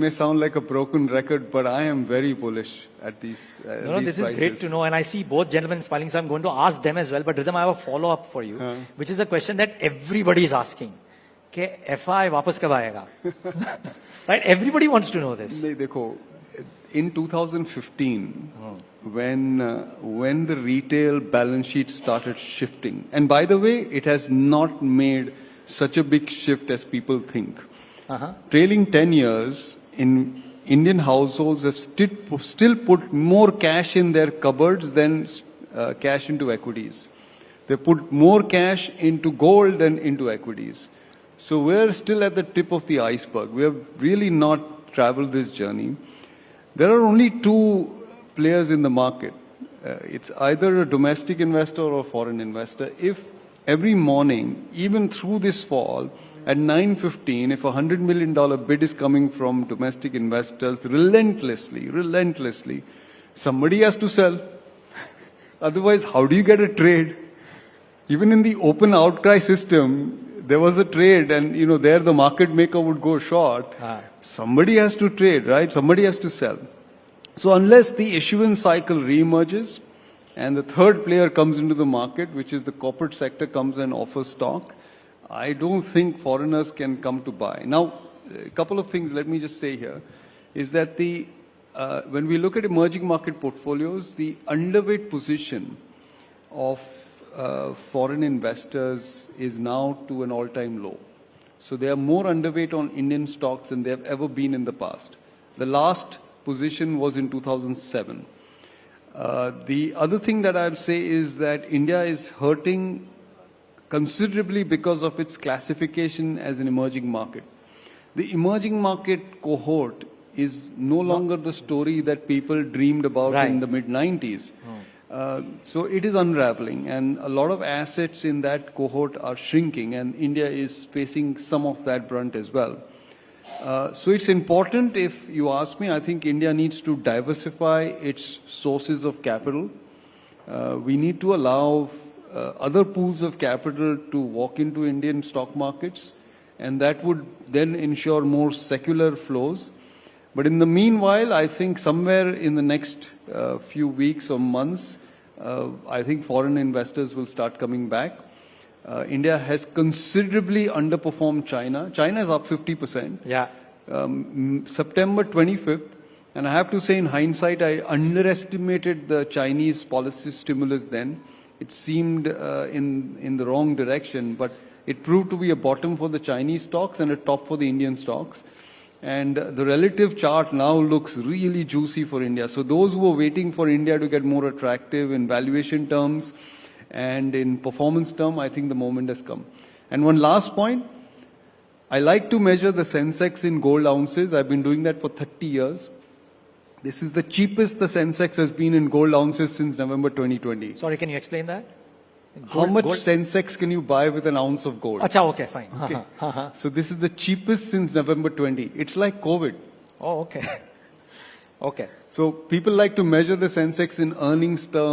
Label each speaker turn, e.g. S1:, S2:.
S1: May sound like a broken record, but I am very bullish at these.
S2: No, this is great to know, and I see both gentlemen smiling, so I'm going to ask them as well. But Rhythm, I have a follow-up for you, which is a question that everybody is asking. Okay, FI वापस कब आएगा? Right? Everybody wants to know this.
S1: नहीं देखो, in 2015, when the retail balance sheet started shifting, and by the way, it has not made such a big shift as people think. Trailing 10 years, in Indian households have still put more cash in their cupboards than cash into equities. They put more cash into gold than into equities. So we're still at the tip of the iceberg. We have really not traveled this journey. There are only two players in the market. It's either a domestic investor or a foreign investor. If every morning, even through this fall, at 9:15, if a $100 million bid is coming from domestic investors relentlessly, somebody has to sell. Otherwise, how do you get a trade? Even in the open outcry system, there was a trade and, there the market maker would go short. Somebody has to trade, right? Somebody has to sell. So unless the issuance cycle reemerges and the third player comes into the market, which is the corporate sector, comes and offers stock, I don't think foreigners can come to buy. Now, a couple of things let me just say here is that when we look at emerging market portfolios, the underweight position of foreign investors is now to an all-time low. So they are more underweight on Indian stocks than they have ever been in the past. The last position was in 2007. The other thing that I'd say is that India is hurting considerably because of its classification as an emerging market. The emerging market cohort is no longer the story that people dreamed about in the mid-90s. So it is unraveling, and a lot of assets in that cohort are shrinking, and India is facing some of that brunt as well. So it's important, if you ask me, I think India needs to diversify its sources of capital. We need to allow other pools of capital to walk into Indian stock markets, and that would then ensure more secular flows. But in the meanwhile, I think somewhere in the next few weeks or months, I think foreign investors will start coming back. India has considerably underperformed China. China is up 50%.
S2: Yeah.
S1: September 25th, and I have to say in hindsight, I underestimated the Chinese policy stimulus then. It seemed in the wrong direction, but it proved to be a bottom for the Chinese stocks and a top for the Indian stocks. And the relative chart now looks really juicy for India. So those who are waiting for India to get more attractive in valuation terms and in performance term, I think the moment has come. And one last point, I like to measure the Sensex in gold ounces. I've been doing that for 30 years. This is the cheapest the Sensex has been in gold ounces since November 2020.
S2: Sorry, can you explain that?
S1: How much Sensex can you buy with an ounce of gold?
S2: Acha, okay, fine.
S1: Okay. So this is the cheapest since November 20. It's like COVID.
S2: Oh, okay. Okay.
S1: So people like to measure the Sensex in earnings terms.